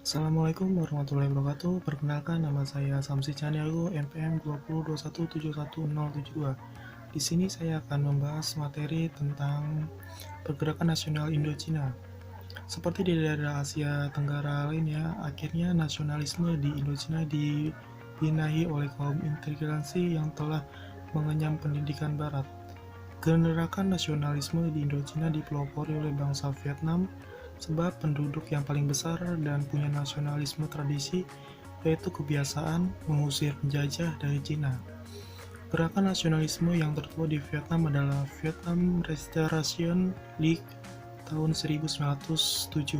Assalamualaikum warahmatullahi wabarakatuh. Perkenalkan, nama saya Samsi Caniago, NPM 2021711072. Di sini saya akan membahas materi tentang pergerakan nasional Indochina. Seperti di daerah Asia Tenggara lainnya, akhirnya nasionalisme di Indochina dibinahi oleh kaum inteligensi yang telah mengenyam pendidikan Barat. Gerakan nasionalisme di Indochina dipelopori oleh bangsa Vietnam, sebab penduduk yang paling besar dan punya nasionalisme tradisi, yaitu kebiasaan mengusir penjajah dari Cina. Gerakan nasionalisme yang tertua di Vietnam adalah Vietnam Restoration League tahun 1907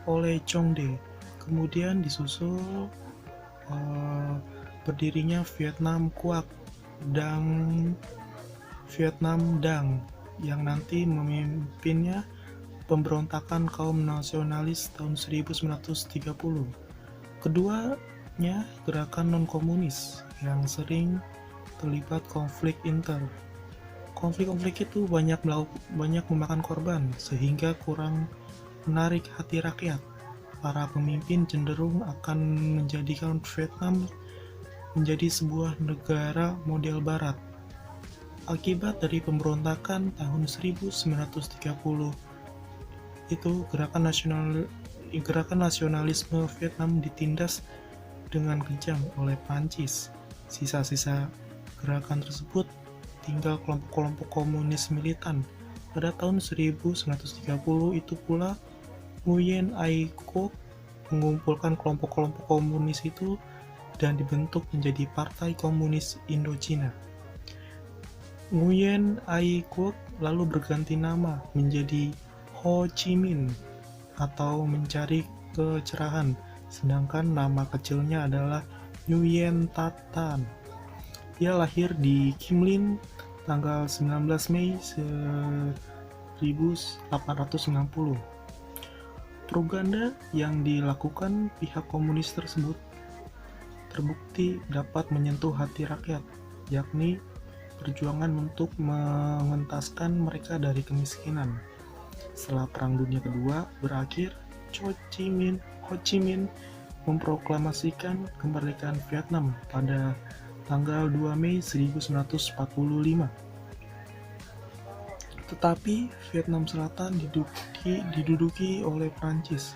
oleh Chong De. Kemudian disusul berdirinya Vietnam Kuat dan Vietnam Dang yang nanti memimpinnya pemberontakan kaum nasionalis tahun 1930. Keduanya gerakan non-komunis yang sering terlibat konflik inter. Konflik-konflik itu banyak memakan korban sehingga kurang menarik hati rakyat. Para pemimpin cenderung akan menjadikan Vietnam menjadi sebuah negara model barat. Akibat dari pemberontakan tahun 1930 itu gerakan nasionalisme Vietnam ditindas dengan kejam oleh Prancis. Sisa-sisa gerakan tersebut tinggal kelompok-kelompok komunis militan. Pada tahun 1930 itu pula Nguyen Ai Quoc mengumpulkan kelompok-kelompok komunis itu dan dibentuk menjadi Partai Komunis Indochina. Nguyen Ai Quoc lalu berganti nama menjadi Ho Chi Minh atau mencari kecerahan, sedangkan nama kecilnya adalah Nguyen Tat Tan. Dia lahir di Kim Lin tanggal 19 Mei 1890. Propaganda yang dilakukan pihak komunis tersebut terbukti dapat menyentuh hati rakyat, yakni perjuangan untuk mengentaskan mereka dari kemiskinan. Setelah Perang Dunia Kedua berakhir, Ho Chi Minh memproklamasikan kemerdekaan Vietnam pada tanggal 2 Mei 1945. Tetapi Vietnam Selatan diduduki oleh Prancis.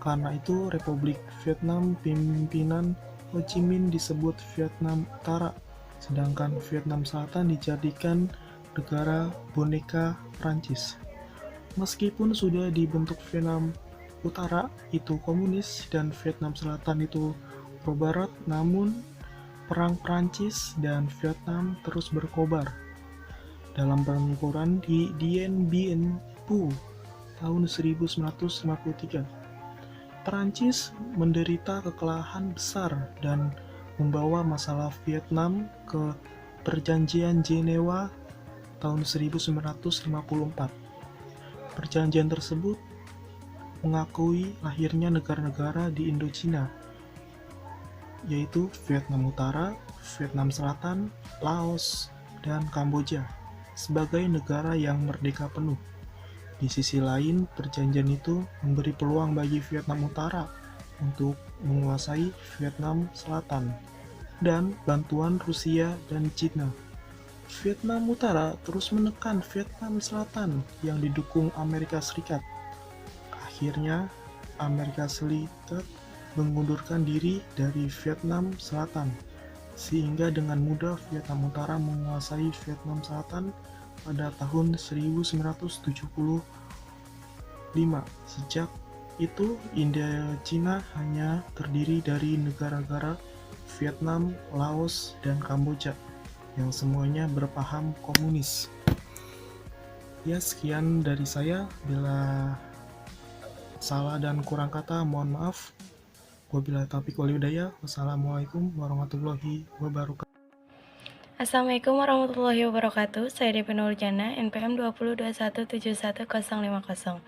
Karena itu Republik Vietnam pimpinan Ho Chi Minh disebut Vietnam Utara, sedangkan Vietnam Selatan dijadikan negara boneka Prancis. Meskipun sudah dibentuk Vietnam Utara itu komunis dan Vietnam Selatan itu pro-barat, namun perang Prancis dan Vietnam terus berkobar. Dalam pertempuran di Dien Bien Phu tahun 1953, Prancis menderita kekalahan besar dan membawa masalah Vietnam ke Perjanjian Jenewa tahun 1954. Perjanjian tersebut mengakui lahirnya negara-negara di Indochina, yaitu Vietnam Utara, Vietnam Selatan, Laos, dan Kamboja, sebagai negara yang merdeka penuh. Di sisi lain, perjanjian itu memberi peluang bagi Vietnam Utara untuk menguasai Vietnam Selatan dan bantuan Rusia dan China. Vietnam Utara terus menekan Vietnam Selatan yang didukung Amerika Serikat. Akhirnya, Amerika Serikat mengundurkan diri dari Vietnam Selatan, sehingga dengan mudah Vietnam Utara menguasai Vietnam Selatan pada tahun 1975. Sejak itu, Indochina hanya terdiri dari negara-negara Vietnam, Laos, dan Kamboja yang semuanya berpaham komunis. Ya, sekian dari saya. Bila salah dan kurang kata, mohon maaf. Wabillahi taufiq wal hidayah. Wassalamualaikum warahmatullahi wabarakatuh. Assalamualaikum warahmatullahi wabarakatuh. Saya Devi Nurjana, NPM 2021711050.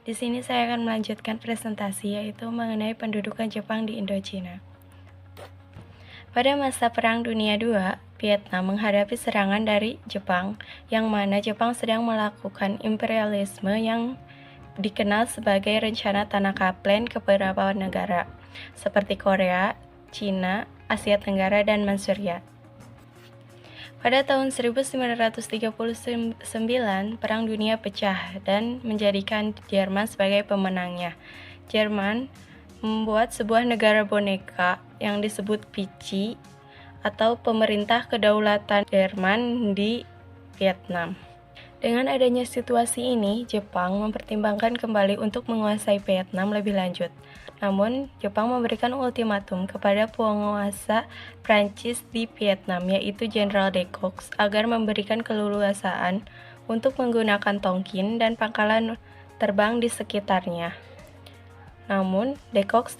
Di sini saya akan melanjutkan presentasi yaitu mengenai pendudukan Jepang di Indochina. Pada masa Perang Dunia II, Vietnam menghadapi serangan dari Jepang, yang mana Jepang sedang melakukan imperialisme yang dikenal sebagai rencana Tanaka Plan ke beberapa negara, seperti Korea, Cina, Asia Tenggara, dan Manchuria. Pada tahun 1939, Perang Dunia pecah dan menjadikan Jerman sebagai pemenangnya. Jerman membuat sebuah negara boneka yang disebut Vichy atau Pemerintah Kedaulatan Jerman di Vietnam. Dengan adanya situasi ini, Jepang mempertimbangkan kembali untuk menguasai Vietnam lebih lanjut. Namun, Jepang memberikan ultimatum kepada penguasa Prancis di Vietnam, yaitu Jenderal de Cox, agar memberikan keleluasaan untuk menggunakan Tonkin dan pangkalan terbang di sekitarnya. Namun, de Cox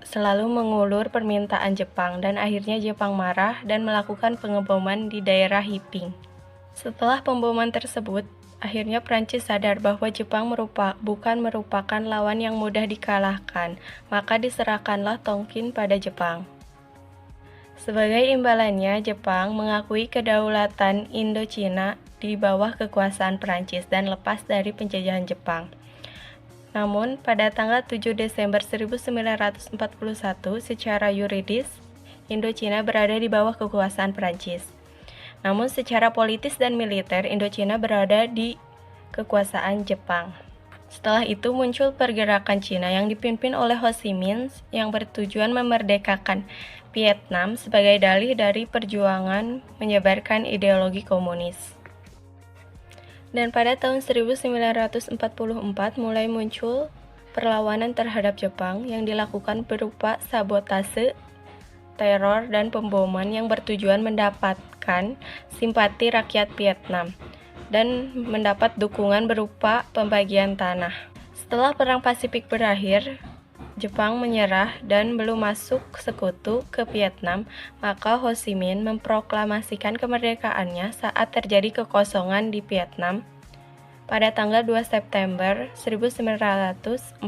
selalu mengulur permintaan Jepang, dan akhirnya Jepang marah dan melakukan pengeboman di daerah Hiping. Setelah pemboman tersebut, akhirnya Prancis sadar bahwa Jepang bukan merupakan lawan yang mudah dikalahkan, maka diserahkanlah Tonkin pada Jepang. Sebagai imbalannya, Jepang mengakui kedaulatan Indochina di bawah kekuasaan Prancis dan lepas dari penjajahan Jepang. Namun, pada tanggal 7 Desember 1941, secara yuridis, Indochina berada di bawah kekuasaan Prancis. Namun secara politis dan militer, Indochina berada di kekuasaan Jepang. Setelah itu muncul pergerakan Cina yang dipimpin oleh Ho Chi Minh yang bertujuan memerdekakan Vietnam sebagai dalih dari perjuangan menyebarkan ideologi komunis. Dan pada tahun 1944 mulai muncul perlawanan terhadap Jepang yang dilakukan berupa sabotase, teror, dan pemboman yang bertujuan mendapatkan simpati rakyat Vietnam dan mendapat dukungan berupa pembagian tanah. Setelah Perang Pasifik berakhir, Jepang menyerah dan belum masuk sekutu ke Vietnam, maka Ho Chi Minh memproklamasikan kemerdekaannya saat terjadi kekosongan di Vietnam pada tanggal 2 September 1945.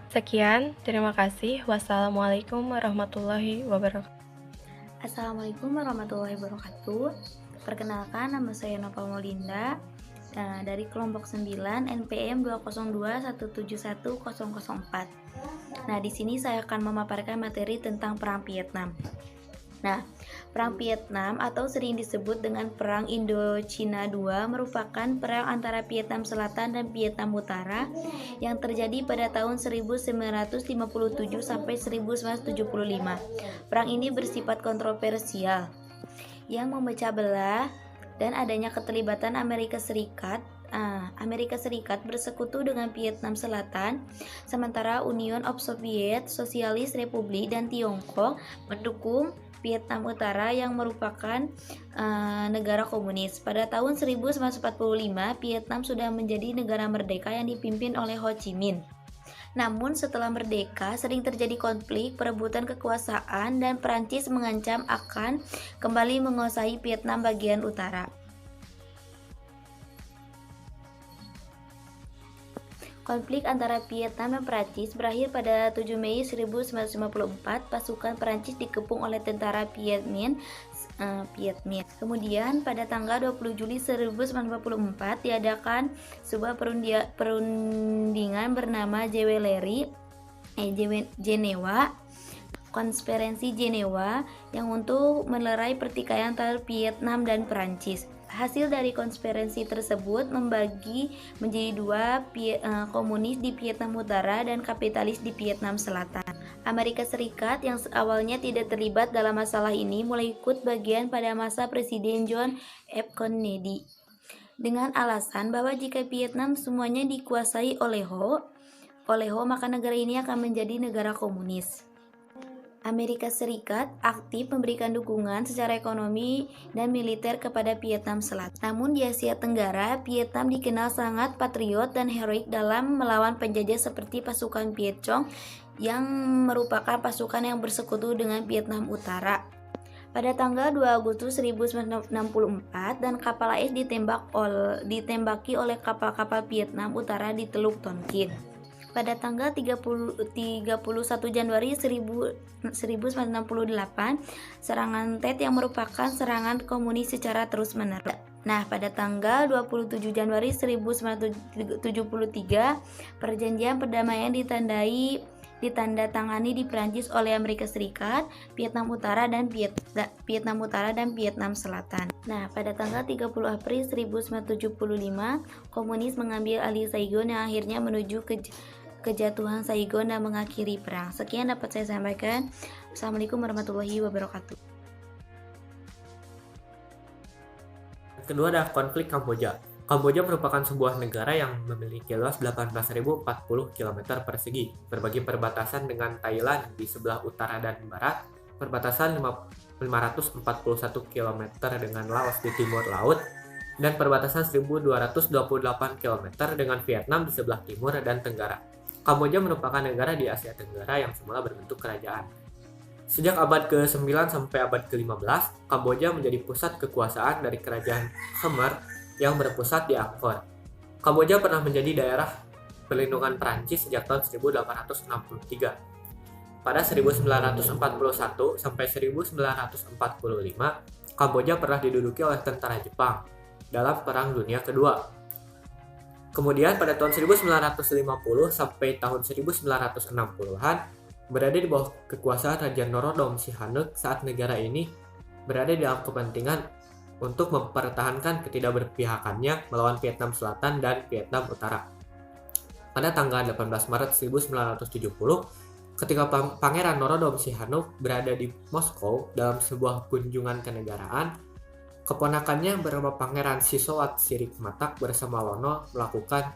Sekian, terima kasih. Wassalamualaikum warahmatullahi wabarakatuh. Assalamualaikum warahmatullahi wabarakatuh. Perkenalkan, nama saya Nova Molinda dari kelompok 9 NPM 202171004. Nah, di sini saya akan memaparkan materi tentang Perang Vietnam. Nah, Perang Vietnam atau sering disebut dengan Perang Indochina II merupakan perang antara Vietnam Selatan dan Vietnam Utara yang terjadi pada tahun 1957 sampai 1975. Perang ini bersifat kontroversial yang memecah belah dan adanya keterlibatan Amerika Serikat. Amerika Serikat bersekutu dengan Vietnam Selatan, sementara Union of Soviet Socialist Republic dan Tiongkok mendukung Vietnam Utara yang merupakan negara komunis. Pada tahun 1945, Vietnam sudah menjadi negara merdeka yang dipimpin oleh Ho Chi Minh. Namun setelah merdeka, sering terjadi konflik, perebutan kekuasaan, dan Prancis mengancam akan kembali menguasai Vietnam bagian utara. Konflik antara Vietnam dan Prancis berakhir pada 7 Mei 1954. Pasukan Prancis dikepung oleh tentara Viet Minh. Kemudian pada tanggal 20 Juli 1954 diadakan sebuah perundingan bernama Jenewa, Konferensi Jenewa, yang untuk melerai pertikaian antara Vietnam dan Prancis. Hasil dari konferensi tersebut membagi menjadi dua, komunis di Vietnam Utara dan kapitalis di Vietnam Selatan. Amerika Serikat yang awalnya tidak terlibat dalam masalah ini mulai ikut bagian pada masa Presiden John F. Kennedy dengan alasan bahwa jika Vietnam semuanya dikuasai oleh Ho, maka negara ini akan menjadi negara komunis. Amerika Serikat aktif memberikan dukungan secara ekonomi dan militer kepada Vietnam Selatan. Namun di Asia Tenggara, Vietnam dikenal sangat patriot dan heroik dalam melawan penjajah seperti pasukan Viet Cong yang merupakan pasukan yang bersekutu dengan Vietnam Utara. Pada tanggal 2 Agustus 1964 dan kapal AS ditembaki oleh kapal-kapal Vietnam Utara di Teluk Tonkin. Pada tanggal 31 Januari 1968, serangan Tet yang merupakan serangan komunis secara terus-menerus. Nah, pada tanggal 27 Januari 1973, perjanjian perdamaian ditandatangani di Prancis oleh Amerika Serikat, Vietnam Utara dan Vietnam Selatan. Nah, pada tanggal 30 April 1975, komunis mengambil alih Saigon yang akhirnya menuju kejatuhan Saigon dan mengakhiri perang. Sekian dapat saya sampaikan. Assalamualaikum warahmatullahi wabarakatuh. Kedua adalah konflik Kamboja. Kamboja merupakan sebuah negara yang memiliki luas 18.040 km persegi, berbagi perbatasan dengan Thailand di sebelah utara dan barat, perbatasan 541 km dengan Laos di timur laut, dan perbatasan 1228 km dengan Vietnam di sebelah timur dan tenggara. Kamboja merupakan negara di Asia Tenggara yang semula berbentuk kerajaan. Sejak abad ke-9 sampai abad ke-15, Kamboja menjadi pusat kekuasaan dari kerajaan Khmer yang berpusat di Angkor. Kamboja pernah menjadi daerah perlindungan Prancis sejak tahun 1863. Pada 1941 sampai 1945, Kamboja pernah diduduki oleh tentara Jepang dalam Perang Dunia Kedua. Kemudian pada tahun 1950 sampai tahun 1960-an, berada di bawah kekuasaan Raja Norodom Sihanouk saat negara ini berada dalam kepentingan untuk mempertahankan ketidakberpihakannya melawan Vietnam Selatan dan Vietnam Utara. Pada tanggal 18 Maret 1970, ketika Pangeran Norodom Sihanouk berada di Moskow dalam sebuah kunjungan kenegaraan, keponakannya bernama Pangeran Sisowat Sirikmatak bersama Lono melakukan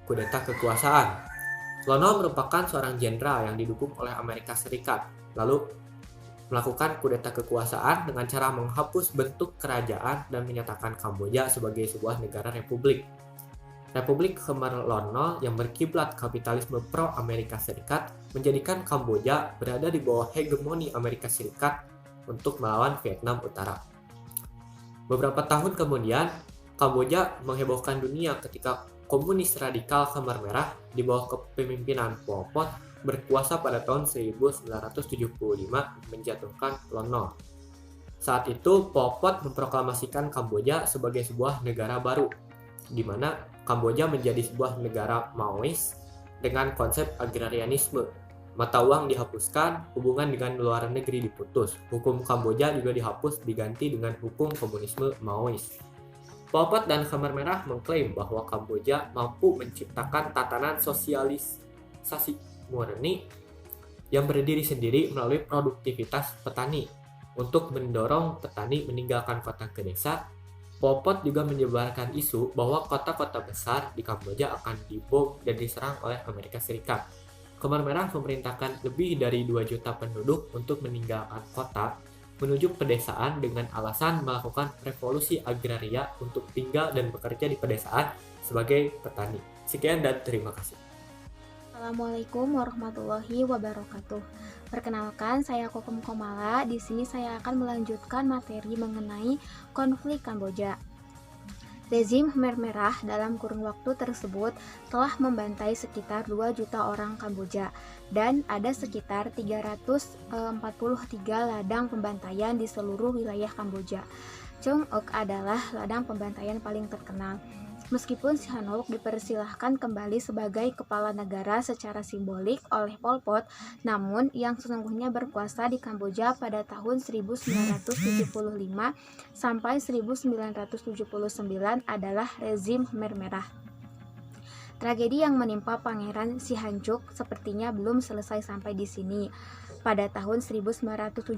kudeta kekuasaan. Lono merupakan seorang jenderal yang didukung oleh Amerika Serikat, lalu melakukan kudeta kekuasaan dengan cara menghapus bentuk kerajaan dan menyatakan Kamboja sebagai sebuah negara republik. Republik Khmer Lono yang berkiblat kapitalisme pro-Amerika Serikat menjadikan Kamboja berada di bawah hegemoni Amerika Serikat untuk melawan Vietnam Utara. Beberapa tahun kemudian, Kamboja menghebohkan dunia ketika komunis radikal Khmer Merah di bawah kepemimpinan Pol Pot berkuasa pada tahun 1975 menjatuhkan Lono. Saat itu Pol Pot memproklamasikan Kamboja sebagai sebuah negara baru, di mana Kamboja menjadi sebuah negara Maois dengan konsep agrarianisme. Mata uang dihapuskan, hubungan dengan luar negeri diputus, hukum Kamboja juga dihapus diganti dengan hukum komunisme Maois. Pol Pot dan Khmer Merah mengklaim bahwa Kamboja mampu menciptakan tatanan sosialisasi murni yang berdiri sendiri melalui produktivitas petani. Untuk mendorong petani meninggalkan kota ke desa, Pol Pot juga menyebarkan isu bahwa kota-kota besar di Kamboja akan dibom dan diserang oleh Amerika Serikat. Khmer Merah memerintahkan lebih dari 2 juta penduduk untuk meninggalkan kota menuju pedesaan dengan alasan melakukan revolusi agraria untuk tinggal dan bekerja di pedesaan sebagai petani. Sekian dan terima kasih. Assalamualaikum warahmatullahi wabarakatuh. Perkenalkan, saya Kokom Komala. Di sini saya akan melanjutkan materi mengenai konflik Kamboja. Rezim Khmer Merah dalam kurun waktu tersebut telah membantai sekitar 2 juta orang Kamboja dan ada sekitar 343 ladang pembantaian di seluruh wilayah Kamboja. Chung Ok adalah ladang pembantaian paling terkenal. Meskipun Sihanouk dipersilahkan kembali sebagai kepala negara secara simbolik oleh Pol Pot, namun yang sesungguhnya berkuasa di Kamboja pada tahun 1975 sampai 1979 adalah rezim Khmer Merah. Tragedi yang menimpa Pangeran Sihanouk sepertinya belum selesai sampai di sini. Pada tahun 1979,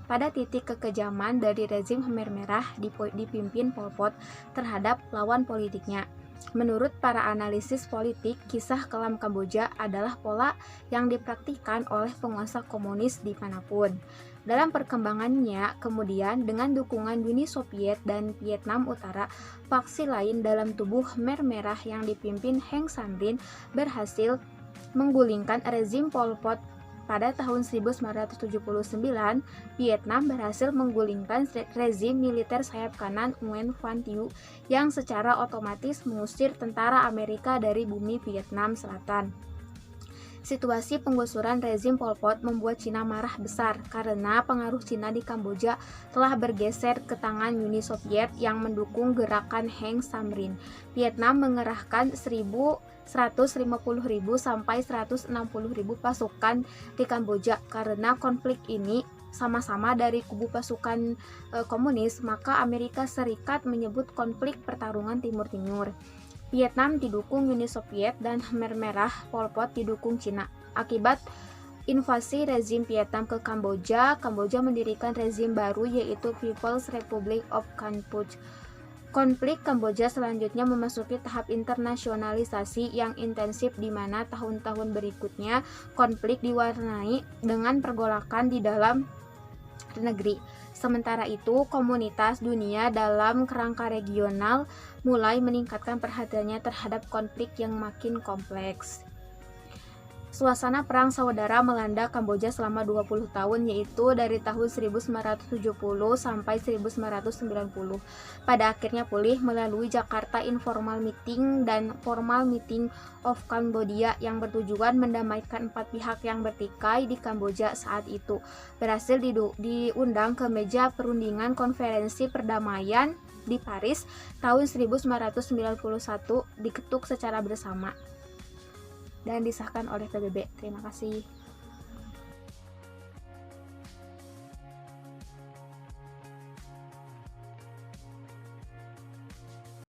pada titik kekejaman dari rezim Khmer Merah dipimpin Pol Pot terhadap lawan politiknya. Menurut para analisis politik, kisah kelam Kamboja adalah pola yang dipraktikkan oleh penguasa komunis dimanapun. Dalam perkembangannya, kemudian dengan dukungan Uni Soviet dan Vietnam Utara, faksi lain dalam tubuh Khmer Merah yang dipimpin Heng Samrin berhasil menggulingkan rezim Pol Pot. Pada tahun 1979, Vietnam berhasil menggulingkan rezim militer sayap kanan Nguyen Van Thieu yang secara otomatis mengusir tentara Amerika dari bumi Vietnam Selatan. Situasi penggusuran rezim Pol Pot membuat Cina marah besar karena pengaruh Cina di Kamboja telah bergeser ke tangan Uni Soviet yang mendukung gerakan Heng Samrin. Vietnam mengerahkan 150.000 sampai 160.000 pasukan di Kamboja. Karena konflik ini sama-sama dari kubu pasukan komunis, maka Amerika Serikat menyebut konflik pertarungan Timur-Timur. Vietnam didukung Uni Soviet dan Khmer Merah, Pol Pot didukung Cina. Akibat invasi rezim Vietnam ke Kamboja, Kamboja mendirikan rezim baru yaitu People's Republic of Kampuchea. Konflik Kamboja selanjutnya memasuki tahap internasionalisasi yang intensif di mana tahun-tahun berikutnya konflik diwarnai dengan pergolakan di dalam negeri. Sementara itu, komunitas dunia dalam kerangka regional mulai meningkatkan perhatiannya terhadap konflik yang makin kompleks. Suasana perang saudara melanda Kamboja selama 20 tahun, yaitu dari tahun 1970 sampai 1990. Pada akhirnya pulih melalui Jakarta Informal Meeting dan Formal Meeting of Cambodia yang bertujuan mendamaikan 4 pihak yang bertikai di Kamboja saat itu. Berhasil diundang ke meja perundingan konferensi perdamaian di Paris tahun 1991, diketuk secara bersama dan disahkan oleh PBB. Terima kasih.